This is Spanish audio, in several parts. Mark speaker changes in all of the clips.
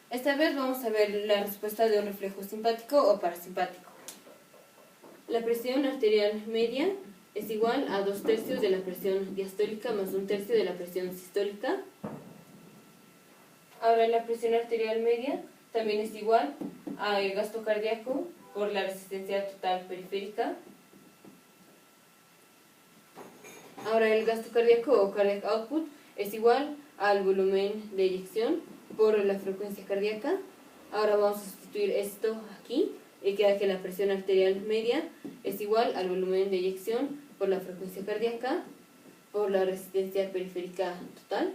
Speaker 1: Esta vez vamos a ver la respuesta de un reflejo simpático o parasimpático. La presión arterial media es igual a 2/3 de la presión diastólica más 1/3 de la presión sistólica. Ahora la presión arterial media también es igual al gasto cardíaco por la resistencia total periférica. Ahora el gasto cardíaco o cardiac output es igual al volumen de eyección por la frecuencia cardíaca. Ahora vamos a sustituir esto aquí y queda que la presión arterial media es igual al volumen de eyección por la frecuencia cardíaca por la resistencia periférica total.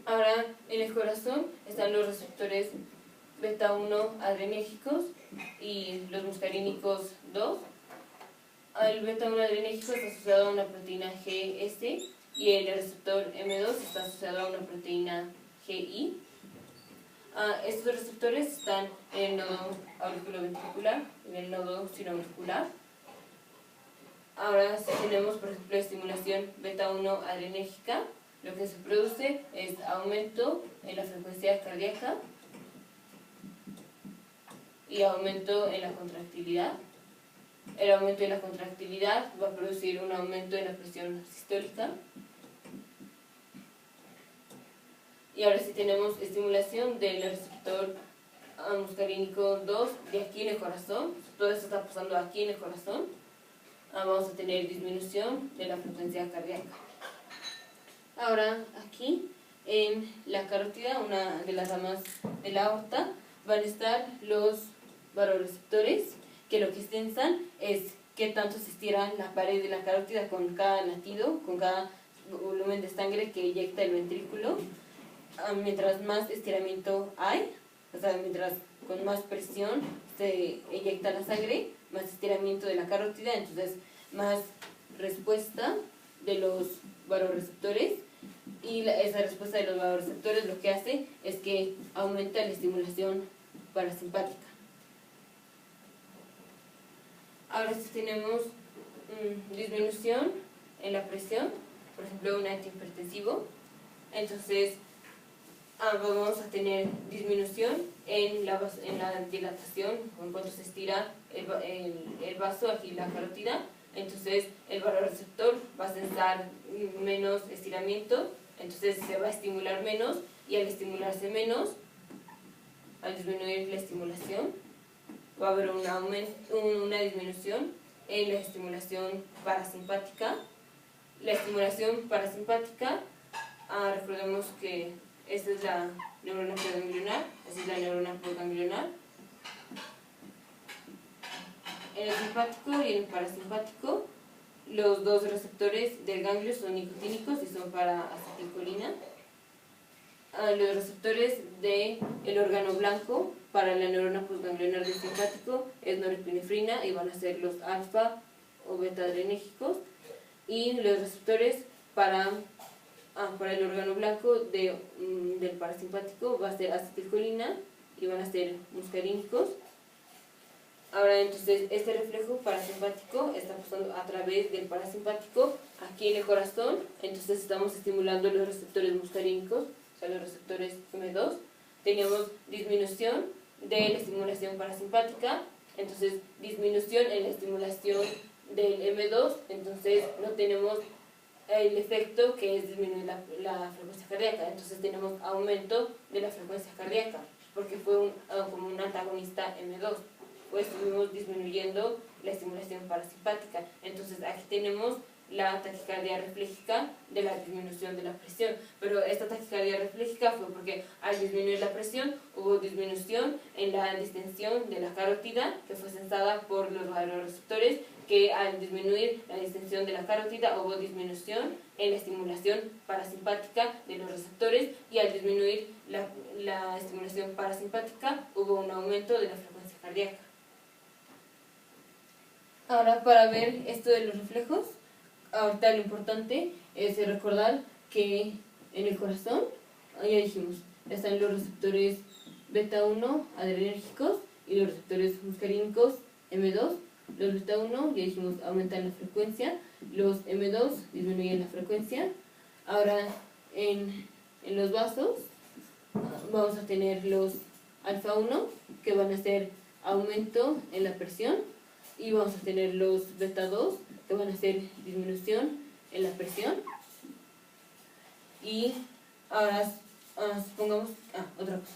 Speaker 1: Ahora en el corazón están los receptores beta 1 adrenérgicos y los muscarínicos 2. El beta 1 adrenérgico está asociado a una proteína GS y el receptor M2 está asociado a una proteína GI. Estos receptores están en el nodo auriculoventricular y en el nodo sinoauricular. Ahora, si tenemos, por ejemplo, estimulación beta 1 adrenérgica, lo que se produce es aumento en la frecuencia cardíaca y aumento en la contractilidad. El aumento en la contractilidad va a producir un aumento en la presión sistólica. Y ahora si tenemos estimulación del receptor muscarínico 2 de aquí en el corazón, todo esto está pasando aquí en el corazón, vamos a tener disminución de la frecuencia cardíaca. Ahora aquí en la carótida, una de las ramas de la aorta, van a estar los varoreceptores, que lo que extensan es qué tanto se estira la pared de la carótida con cada latido, con cada volumen de sangre que eyecta el ventrículo. Mientras más estiramiento hay, o sea, mientras con más presión se eyecta la sangre, más estiramiento de la carótida, entonces más respuesta de los varoreceptores, y esa respuesta de los varoreceptores lo que hace es que aumenta la estimulación parasimpática. Ahora si tenemos disminución en la presión, por ejemplo un antihipertensivo, entonces vamos a tener disminución en la dilatación, en cuanto se estira el vaso, aquí la carótida, entonces el varoreceptor va a sensar menos estiramiento, entonces se va a estimular menos, y al estimularse menos, al disminuir la estimulación, va a haber una disminución en la estimulación parasimpática. La estimulación parasimpática, recordemos que esta es la neurona preganglionar, esta es la neurona proganglionar. En el simpático y en el parasimpático, los dos receptores del ganglio son nicotínicos y son para acetilcolina. Los receptores del órgano blanco para la neurona postganglionar del simpático es norepinefrina y van a ser los alfa o beta adrenérgicos. Y los receptores para el órgano blanco del parasimpático va a ser acetilcolina y van a ser muscarínicos. Ahora entonces este reflejo parasimpático está pasando a través del parasimpático aquí en el corazón, entonces estamos estimulando los receptores muscarínicos, o sea los receptores M2. Tenemos disminución de la estimulación parasimpática, entonces disminución en la estimulación del M2, entonces no tenemos el efecto que es disminuir la frecuencia cardíaca, entonces tenemos aumento de la frecuencia cardíaca, porque fue como un antagonista M2, pues estuvimos disminuyendo la estimulación parasimpática. Entonces aquí tenemos la taquicardia refleja de la disminución de la presión, pero esta taquicardia refleja fue porque al disminuir la presión hubo disminución en la distensión de la carótida, que fue sensada por los varoreceptores, que al disminuir la distensión de la carótida hubo disminución en la estimulación parasimpática de los receptores, y al disminuir la estimulación parasimpática hubo un aumento de la frecuencia cardíaca. Ahora, para ver esto de los reflejos, ahorita lo importante es recordar que en el corazón, ya dijimos, están los receptores beta 1 adrenérgicos y los receptores muscarínicos M2. Los beta 1, ya dijimos, aumentan la frecuencia, los M2 disminuyen la frecuencia. Ahora, en los vasos, vamos a tener los alfa 1, que van a ser aumento en la presión, y vamos a tener los beta 2, que van a ser disminución en la presión. Y ahora supongamos, otra cosa,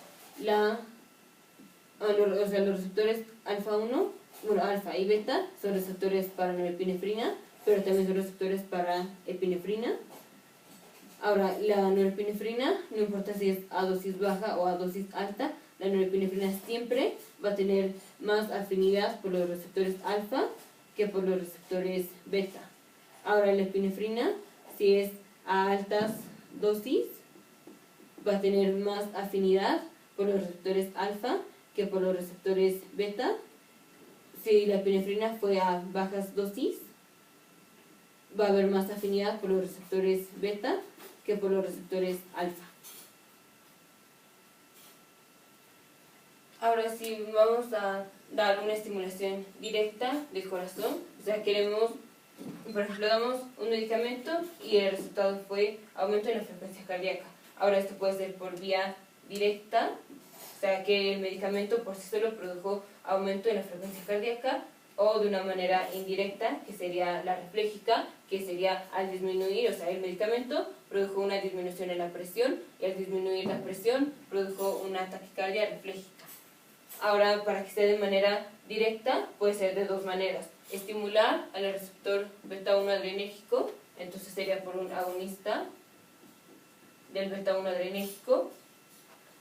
Speaker 1: los receptores alfa 1, bueno, alfa y beta son receptores para norepinefrina, pero también son receptores para epinefrina. Ahora, la norepinefrina, no importa si es a dosis baja o a dosis alta, la norepinefrina siempre va a tener más afinidad por los receptores alfa que por los receptores beta. Ahora, la epinefrina, si es a altas dosis, va a tener más afinidad por los receptores alfa que por los receptores beta. Si la epinefrina fue a bajas dosis, va a haber más afinidad por los receptores beta que por los receptores alfa. Ahora sí, vamos a dar una estimulación directa del corazón. O sea, queremos, por ejemplo, damos un medicamento y el resultado fue aumento en la frecuencia cardíaca. Ahora esto puede ser por vía directa, o sea, que el medicamento por sí solo produjo aumento en la frecuencia cardíaca, o de una manera indirecta, que sería la refléjica, que sería al disminuir, o sea, el medicamento produjo una disminución en la presión, y al disminuir la presión produjo una taquicardia refléjica. Ahora, para que sea de manera directa, puede ser de dos maneras: estimular al receptor beta 1 adrenérgico, entonces sería por un agonista del beta 1 adrenérgico,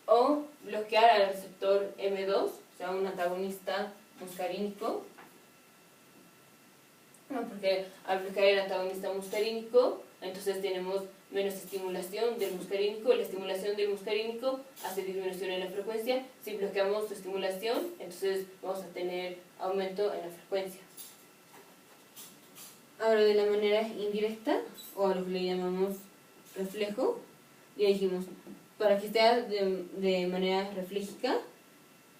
Speaker 1: o bloquear al receptor M2, o sea, un antagonista muscarínico. Porque al bloquear el antagonista muscarínico, entonces tenemos menos estimulación del muscarínico. La estimulación del muscarínico hace disminución en la frecuencia. Si bloqueamos su estimulación, entonces vamos a tener aumento en la frecuencia. Ahora, de la manera indirecta, o a lo que le llamamos reflejo, ya dijimos, para que sea de manera refléjica,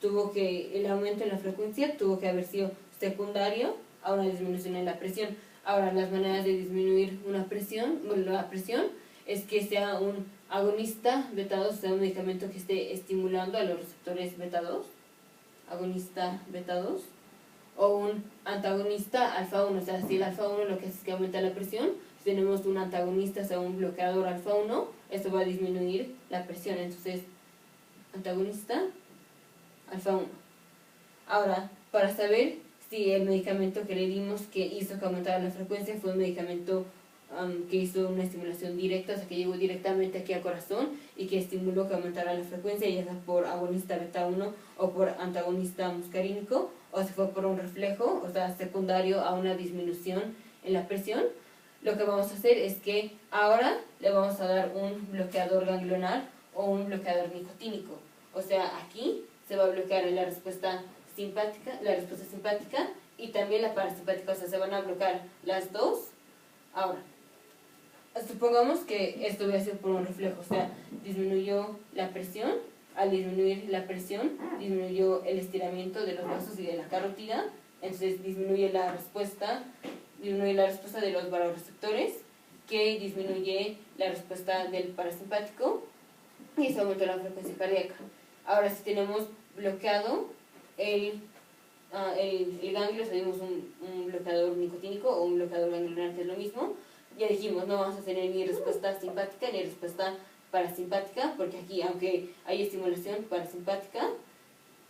Speaker 1: el aumento en la frecuencia tuvo que haber sido secundario a una disminución en la presión. Ahora, las maneras de disminuir la presión es que sea un agonista beta 2, o sea, un medicamento que esté estimulando a los receptores beta 2, agonista beta 2, o un antagonista alfa 1, o sea, si el alfa 1 lo que hace es que aumenta la presión, si tenemos un antagonista, o sea, un bloqueador alfa 1, esto va a disminuir la presión. Entonces, antagonista alfa 1. Ahora, para saber si el medicamento que le dimos que hizo que aumentara la frecuencia fue un medicamento que hizo una estimulación directa, o sea, que llegó directamente aquí al corazón y que estimuló que aumentara la frecuencia, ya sea por agonista beta 1 o por antagonista muscarínico, o si fue por un reflejo, o sea, secundario a una disminución en la presión, lo que vamos a hacer es que ahora le vamos a dar un bloqueador ganglionar o un bloqueador nicotínico. O sea, aquí se va a bloquear la respuesta simpática y también la parasimpática, o sea, se van a bloquear las dos. Ahora, supongamos que esto hubiera sido por un reflejo, o sea, disminuyó la presión. Al disminuir la presión, disminuyó el estiramiento de los vasos y de la carótida, entonces disminuye la respuesta de los vasoreceptores, que disminuye la respuesta del parasimpático y se aumenta la frecuencia cardíaca. Ahora, si tenemos bloqueado el ganglio, o sea, dimos un bloqueador nicotínico o un bloqueador ganglionar, que es lo mismo, ya dijimos, no vamos a tener ni respuesta simpática ni respuesta parasimpática, porque aquí, aunque hay estimulación parasimpática,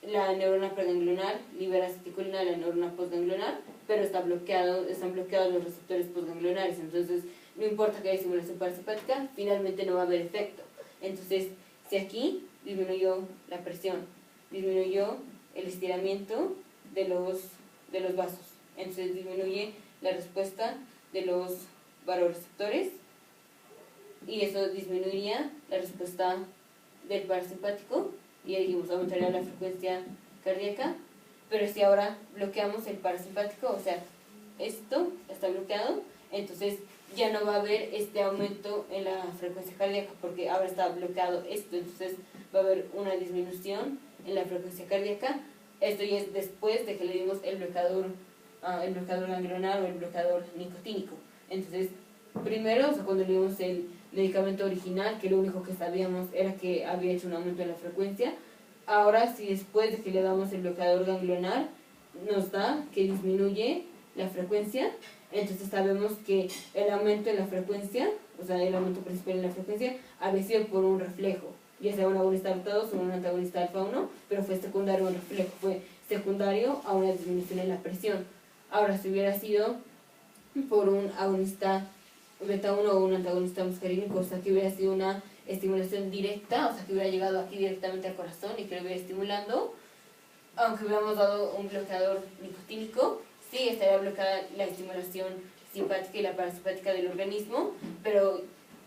Speaker 1: la neurona preganglionar libera acetilcolina a la neurona postganglionar, pero están bloqueados los receptores postganglionares, entonces no importa que haya estimulación parasimpática, finalmente no va a haber efecto. Entonces, si aquí disminuyó la presión, disminuyó el estiramiento de los vasos, entonces disminuye la respuesta de los vasoreceptores y eso disminuiría la respuesta del parasimpático y ya dijimos, aumentaría la frecuencia cardíaca. Pero si ahora bloqueamos el parasimpático, o sea, esto está bloqueado, entonces ya no va a haber este aumento en la frecuencia cardíaca porque ahora está bloqueado esto, entonces va a haber una disminución en la frecuencia cardíaca. Esto ya es después de que le dimos el bloqueador ganglionar o el bloqueador nicotínico. Entonces, primero, o sea, cuando le dimos el medicamento original, que lo único que sabíamos era que había hecho un aumento en la frecuencia. Ahora, si después de que le damos el bloqueador ganglionar, nos da que disminuye la frecuencia, entonces sabemos que el aumento en la frecuencia, o sea, el aumento principal en la frecuencia, había sido por un reflejo, ya sea un agonista alfa 2 o un antagonista alfa 1, pero fue secundario a un reflejo, fue secundario a una disminución en la presión. Ahora, si hubiera sido por un agonista beta 1 o un antagonista muscarínico, o sea, que hubiera sido una estimulación directa, o sea, que hubiera llegado aquí directamente al corazón y que lo hubiera estimulando, aunque hubiéramos dado un bloqueador nicotínico, sí estaría bloqueada la estimulación simpática y la parasimpática del organismo, pero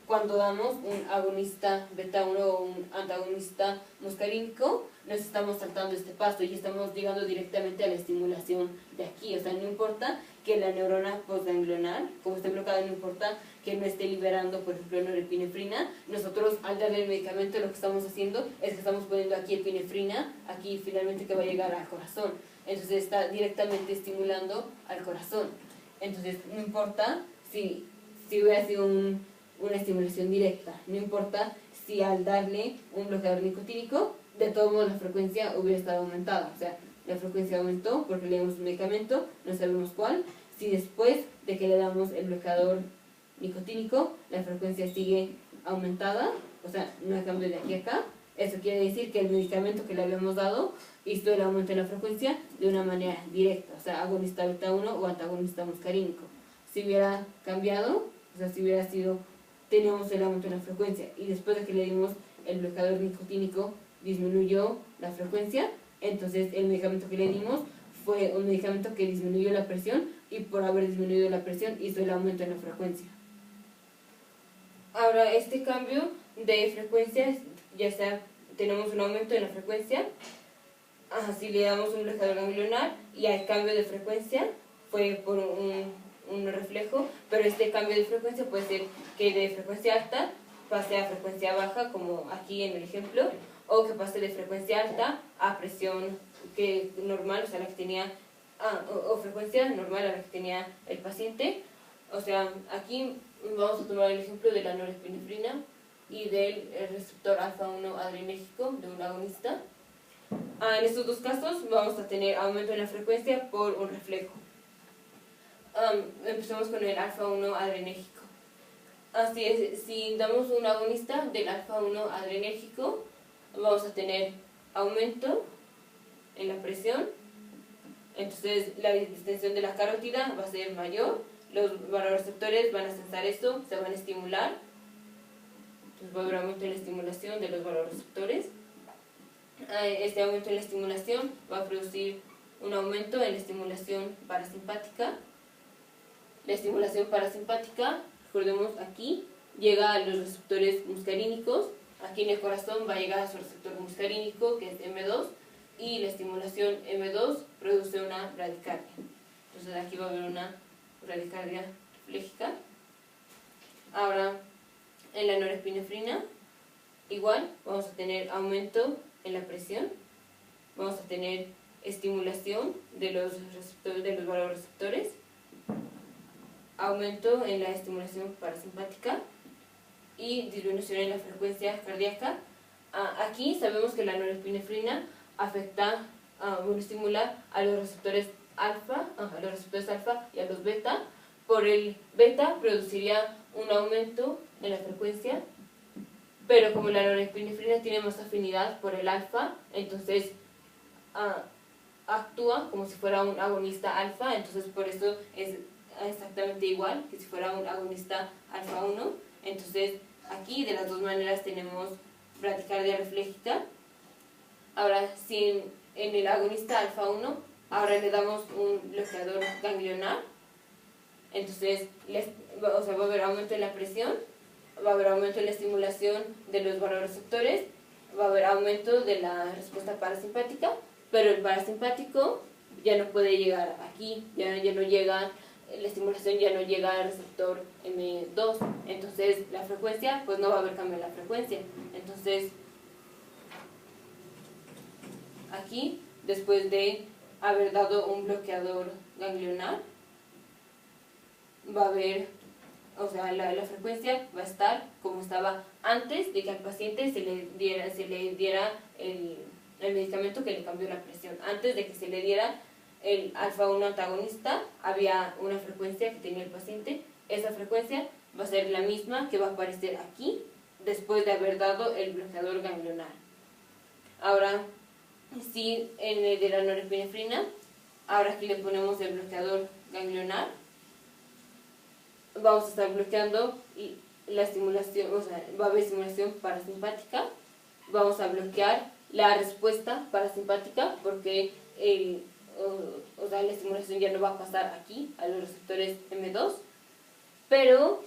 Speaker 1: cuando damos un agonista beta 1 o un antagonista muscarínico, nos estamos saltando este paso y estamos llegando directamente a la estimulación de aquí. O sea, no importa que la neurona postganglionar, como esté bloqueada, no importa que no esté liberando, por ejemplo, norepinefrina. Nosotros, al darle el medicamento, lo que estamos haciendo es que estamos poniendo aquí epinefrina, aquí finalmente que va a llegar al corazón. Entonces está directamente estimulando al corazón. Entonces, no importa si hubiera sido una estimulación directa, no importa si al darle un bloqueador nicotínico, de todos modos la frecuencia hubiera estado aumentada. O sea, la frecuencia aumentó porque le damos un medicamento, no sabemos cuál. Si después de que le damos el bloqueador nicotínico, la frecuencia sigue aumentada, o sea, no hay cambio de aquí a acá, eso quiere decir que el medicamento que le habíamos dado hizo el aumento en la frecuencia de una manera directa, o sea, agonista beta 1 o antagonista muscarínico. Si hubiera cambiado, o sea, si hubiera sido, teníamos el aumento en la frecuencia y después de que le dimos el bloqueador nicotínico disminuyó la frecuencia, entonces el medicamento que le dimos fue un medicamento que disminuyó la presión y por haber disminuido la presión hizo el aumento en la frecuencia. Ahora, este cambio de frecuencia, ya sea tenemos un aumento en la frecuencia, si le damos un bloqueador ganglionar y hay cambio de frecuencia, fue por un reflejo, pero este cambio de frecuencia puede ser que de frecuencia alta pase a frecuencia baja, como aquí en el ejemplo, o que pase de frecuencia alta a presión que normal, o sea, la que tenía, o frecuencia normal a la que tenía el paciente. O sea, aquí vamos a tomar el ejemplo de la norepinefrina y del receptor alfa-1 adrenérgico de un agonista. En estos dos casos vamos a tener aumento en la frecuencia por un reflejo. Empecemos con el alfa-1 adrenérgico. Así es, si damos un agonista del alfa-1 adrenérgico, vamos a tener aumento en la presión, entonces la distensión de la carótida va a ser mayor, los varoreceptores van a sensar esto, se van a estimular, entonces va a haber aumento en la estimulación de los varoreceptores. Este aumento en la estimulación va a producir un aumento en la estimulación parasimpática. La estimulación parasimpática, recordemos aquí, llega a los receptores muscarínicos. Aquí en el corazón va a llegar a su receptor muscarínico, que es M2, y la estimulación M2 produce una bradicardia. Entonces aquí va a haber una bradicardia refléjica. Ahora, en la norepinefrina, igual, vamos a tener aumento en la presión, vamos a tener estimulación de los receptores, de los varoreceptores, aumento en la estimulación parasimpática y disminución en la frecuencia cardíaca. Aquí sabemos que la norepinefrina afecta, estimula a los receptores alfa, y a los beta. Por el beta produciría un aumento en la frecuencia, pero como la norepinefrina tiene más afinidad por el alfa, entonces actúa como si fuera un agonista alfa, entonces por eso es exactamente igual que si fuera un agonista alfa 1. Entonces aquí de las dos maneras tenemos bradicardia refléjica. Ahora, si en el agonista alfa 1 ahora le damos un bloqueador ganglionar, entonces va a haber aumento en la presión, va a haber aumento en la estimulación de los varoreceptores, va a haber aumento de la respuesta parasimpática, pero el parasimpático ya no puede llegar aquí, ya no llega, la estimulación ya no llega al receptor M2, entonces la frecuencia, pues no va a haber cambio en la frecuencia. Entonces aquí, después de haber dado un bloqueador ganglionar, va a haber o sea, la frecuencia va a estar como estaba antes de que al paciente se le diera el medicamento que le cambió la presión. Antes de que se le diera el alfa-1 antagonista, había una frecuencia que tenía el paciente. Esa frecuencia va a ser la misma que va a aparecer aquí, después de haber dado el bloqueador ganglionar. Ahora, si en el de la norepinefrina, ahora aquí le ponemos el bloqueador ganglionar, vamos a estar bloqueando la estimulación, o sea, va a haber estimulación parasimpática, vamos a bloquear la respuesta parasimpática porque la estimulación ya no va a pasar aquí a los receptores M2, pero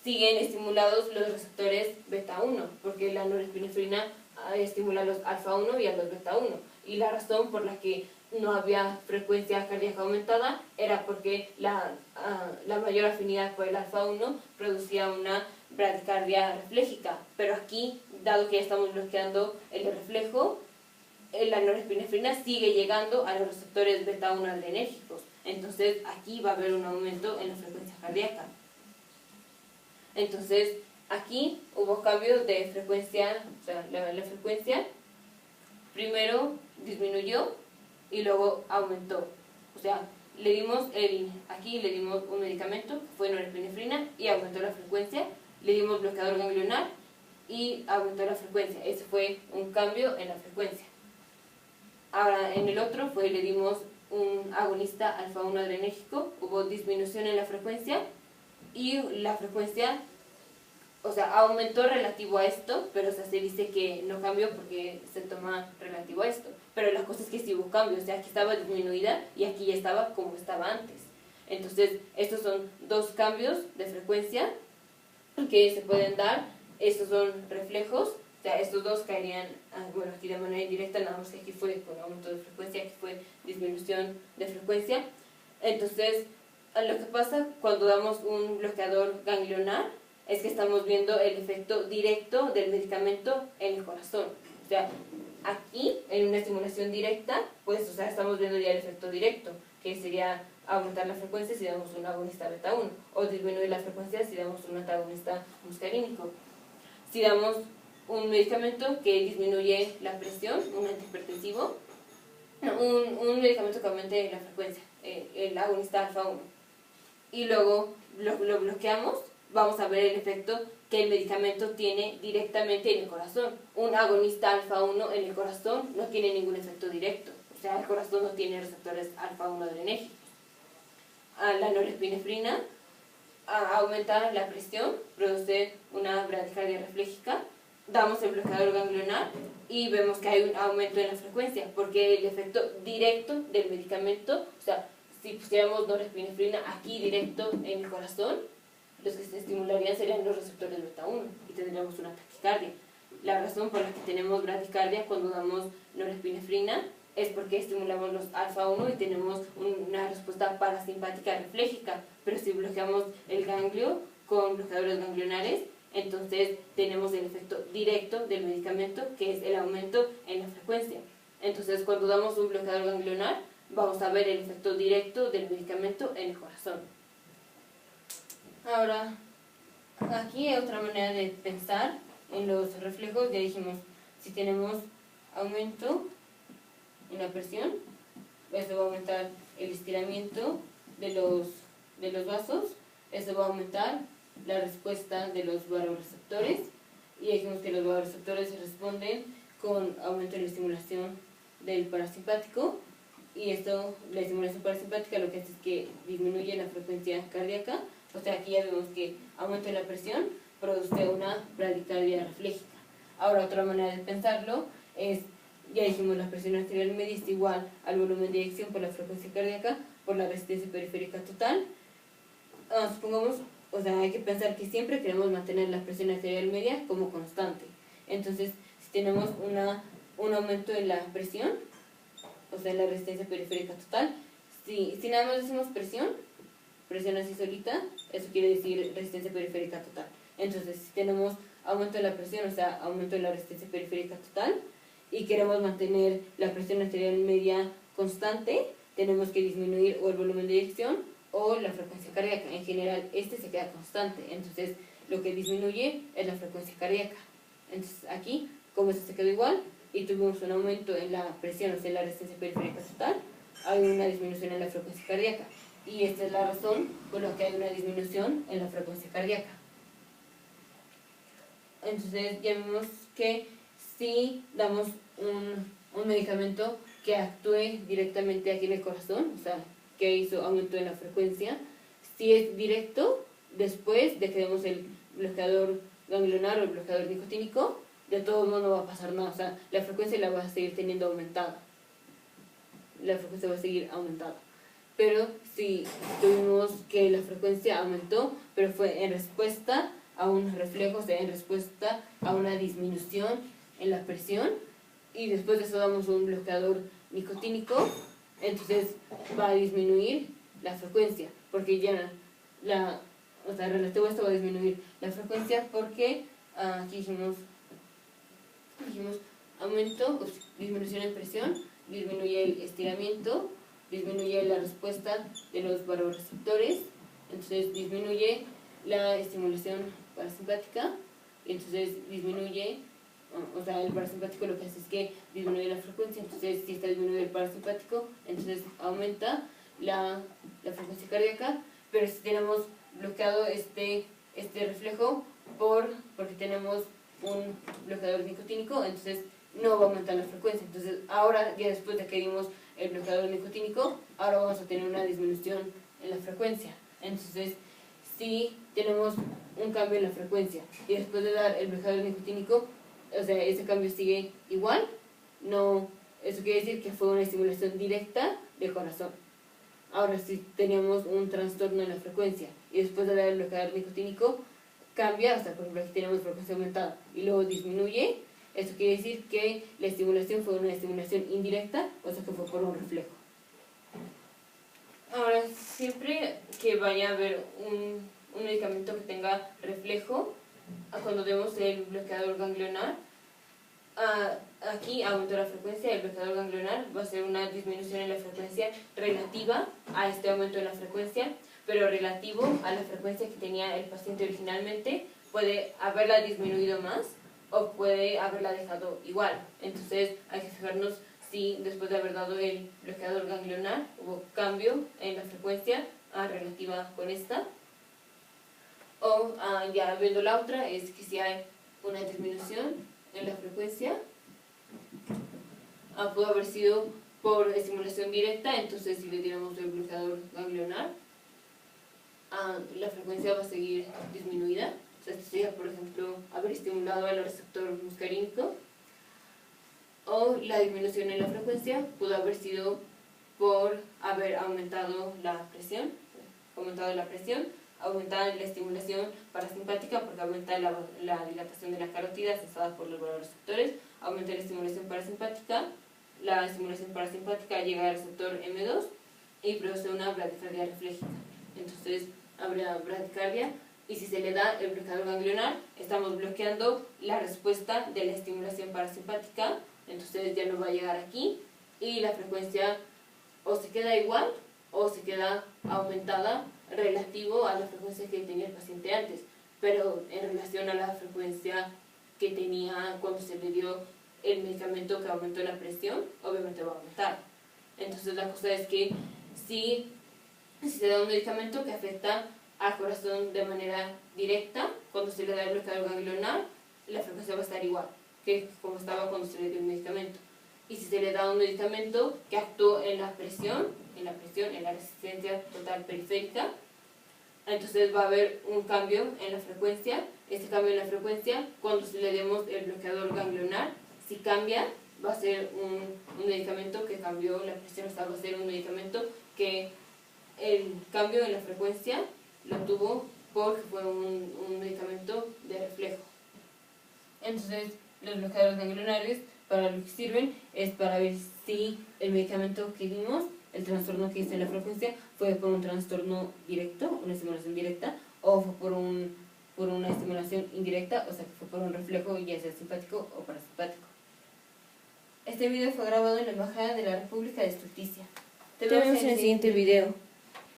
Speaker 1: siguen estimulados los receptores beta 1 porque la norepinefrina estimula a los alfa 1 y a los beta 1, y la razón por la que no había frecuencia cardíaca aumentada era porque la mayor afinidad por el alfa 1 producía una bradicardia refléjica, pero aquí, dado que ya estamos bloqueando el reflejo, la norepinefrina sigue llegando a los receptores beta 1 adrenérgicos, entonces aquí va a haber un aumento en la frecuencia cardíaca. Entonces aquí hubo cambios de frecuencia, o sea, la frecuencia primero disminuyó y luego aumentó. O sea, aquí le dimos un medicamento que fue norepinefrina y aumentó la frecuencia, le dimos bloqueador ganglionar y aumentó la frecuencia. Ese fue un cambio en la frecuencia. Ahora en el otro le dimos un agonista alfa-1 adrenérgico, hubo disminución en la frecuencia y la frecuencia, o sea, aumentó relativo a esto, pero o sea, se dice que no cambió porque se toma relativo a esto. Pero la cosa es que sí hubo cambio, o sea, aquí estaba disminuida y aquí ya estaba como estaba antes. Entonces, estos son dos cambios de frecuencia que se pueden dar. Estos son reflejos, o sea, estos dos caerían, bueno, aquí de manera indirecta, nada más que aquí fue con aumento de frecuencia, aquí fue disminución de frecuencia. Entonces, lo que pasa cuando damos un bloqueador ganglionar es que estamos viendo el efecto directo del medicamento en el corazón. O sea, aquí, en una estimulación directa, pues, o sea, estamos viendo ya el efecto directo, que sería aumentar la frecuencia si damos un agonista beta 1, o disminuir la frecuencia si damos un antagonista muscarínico. Si damos un medicamento que disminuye la presión, un antihipertensivo, un medicamento que aumente la frecuencia, el agonista alfa 1, y luego lo bloqueamos, vamos a ver el efecto que el medicamento tiene directamente en el corazón. Un agonista alfa 1 en el corazón no tiene ningún efecto directo, o sea, el corazón no tiene receptores alfa 1 adrenérgicos. La norepinefrina aumenta la presión, produce una bradicardia refléjica, damos el bloqueador ganglionar y vemos que hay un aumento en la frecuencia, porque el efecto directo del medicamento, o sea, si pusiéramos norepinefrina aquí directo en el corazón, los que se estimularían serían los receptores beta 1 y tendríamos una taquicardia. La razón por la que tenemos bradicardia cuando damos norepinefrina es porque estimulamos los alfa 1 y tenemos una respuesta parasimpática refléjica, pero si bloqueamos el ganglio con bloqueadores ganglionares, entonces tenemos el efecto directo del medicamento, que es el aumento en la frecuencia. Entonces, cuando damos un bloqueador ganglionar, vamos a ver el efecto directo del medicamento en el corazón. Ahora, aquí hay otra manera de pensar en los reflejos. Ya dijimos, si tenemos aumento en la presión, eso va a aumentar el estiramiento de los vasos, eso va a aumentar la respuesta de los vasoreceptores, y dijimos que los vasoreceptores responden con aumento en la estimulación del parasimpático, y esto, la estimulación parasimpática, lo que hace es que disminuye la frecuencia cardíaca. O sea, aquí ya vemos que aumento en la presión produce una bradicardia refléjica. Ahora, otra manera de pensarlo es, ya dijimos, la presión arterial media es igual al volumen de eyección por la frecuencia cardíaca por la resistencia periférica total. Supongamos, o sea, hay que pensar que siempre queremos mantener la presión arterial media como constante. Entonces, si tenemos un aumento en la presión, o sea, la resistencia periférica total, si nada más decimos presión así solita, eso quiere decir resistencia periférica total. Entonces, si tenemos aumento de la presión, o sea, aumento de la resistencia periférica total, y queremos mantener la presión arterial media constante, tenemos que disminuir o el volumen de eyección o la frecuencia cardíaca. En general, este se queda constante, entonces lo que disminuye es la frecuencia cardíaca. Entonces aquí, como esto se quedó igual y tuvimos un aumento en la presión, o sea, la resistencia periférica total, hay una disminución en la frecuencia cardíaca. Y esta es la razón por la que hay una disminución en la frecuencia cardíaca. Entonces ya vimos que si damos un medicamento que actúe directamente aquí en el corazón, o sea, que hizo aumento en la frecuencia, si es directo, después de que demos el bloqueador ganglionar o el bloqueador nicotínico, de todo modo no va a pasar nada, o sea, la frecuencia la va a seguir teniendo aumentada. La frecuencia va a seguir aumentada. Pero si tuvimos que la frecuencia aumentó, pero fue en respuesta a un reflejo, o sea, en respuesta a una disminución en la presión, y después de eso damos un bloqueador nicotínico, entonces va a disminuir la frecuencia, porque ya o sea, relativo a esto va a disminuir la frecuencia porque aquí dijimos aumento, pues, disminución en presión, disminuye el estiramiento, disminuye la respuesta de los vasoreceptores, entonces disminuye la estimulación parasimpática, y entonces disminuye, o sea, el parasimpático lo que hace es que disminuye la frecuencia, entonces si está disminuido el parasimpático, entonces aumenta la frecuencia cardíaca, pero si tenemos bloqueado este reflejo porque tenemos un bloqueador nicotínico, entonces no va a aumentar la frecuencia. Entonces ahora, ya después de que dimos el bloqueador nicotínico, ahora vamos a tener una disminución en la frecuencia. Entonces, si tenemos un cambio en la frecuencia y después de dar el bloqueador nicotínico, o sea, ese cambio sigue igual, no, eso quiere decir que fue una estimulación directa del corazón. Ahora, si teníamos un trastorno en la frecuencia y después de dar el bloqueador nicotínico, cambia, o sea, por ejemplo, aquí tenemos frecuencia aumentada y luego disminuye, eso quiere decir que la estimulación fue una estimulación indirecta, o sea que fue por un reflejo. Ahora, siempre que vaya a haber un medicamento que tenga reflejo, cuando demos el bloqueador ganglionar, aquí aumentó la frecuencia, el bloqueador ganglionar va a ser una disminución en la frecuencia relativa a este aumento en la frecuencia, pero relativo a la frecuencia que tenía el paciente originalmente, puede haberla disminuido más o puede haberla dejado igual. Entonces hay que fijarnos si después de haber dado el bloqueador ganglionar hubo cambio en la frecuencia relativa con esta, o ya viendo la otra es que si hay una disminución en la frecuencia, pudo haber sido por estimulación directa, entonces si le diéramos el bloqueador ganglionar, la frecuencia va a seguir disminuida. O sea, esto sería, por ejemplo, haber estimulado al receptor muscarínico, o la disminución en la frecuencia pudo haber sido por haber aumentado la presión, aumentada la estimulación parasimpática porque aumenta la dilatación de la carótida cesada por los vasoreceptores, aumenta la estimulación parasimpática, la estimulación parasimpática llega al receptor M2 y produce una bradicardia refleja. Entonces habrá bradicardia, y si se le da el bloqueador ganglionar, estamos bloqueando la respuesta de la estimulación parasimpática, entonces ya no va a llegar aquí y la frecuencia o se queda igual o se queda aumentada relativo a la frecuencia que tenía el paciente antes, pero en relación a la frecuencia que tenía cuando se le dio el medicamento que aumentó la presión, obviamente va a aumentar. Entonces la cosa es que si se da un medicamento que afecta al corazón de manera directa, cuando se le da el bloqueador ganglionar, la frecuencia va a estar igual que como estaba cuando se le dio el medicamento. Y si se le da un medicamento que actuó en la presión, en la resistencia total periférica, entonces va a haber un cambio en la frecuencia. Este cambio en la frecuencia, cuando se le demos el bloqueador ganglionar, si cambia, va a ser un medicamento que cambió la presión, o sea, va a ser un medicamento que el cambio en la frecuencia lo tuvo porque fue un medicamento de reflejo. Entonces, los bloqueadores ganglionares para lo que sirven es para ver si el medicamento que dimos, el trastorno que hizo en la frecuencia, fue por un trastorno directo, una estimulación directa, o fue por una estimulación indirecta, o sea que fue por un reflejo ya sea simpático o parasimpático. Este video fue grabado en la Embajada de la República de Justicia. Te vemos en el siguiente video.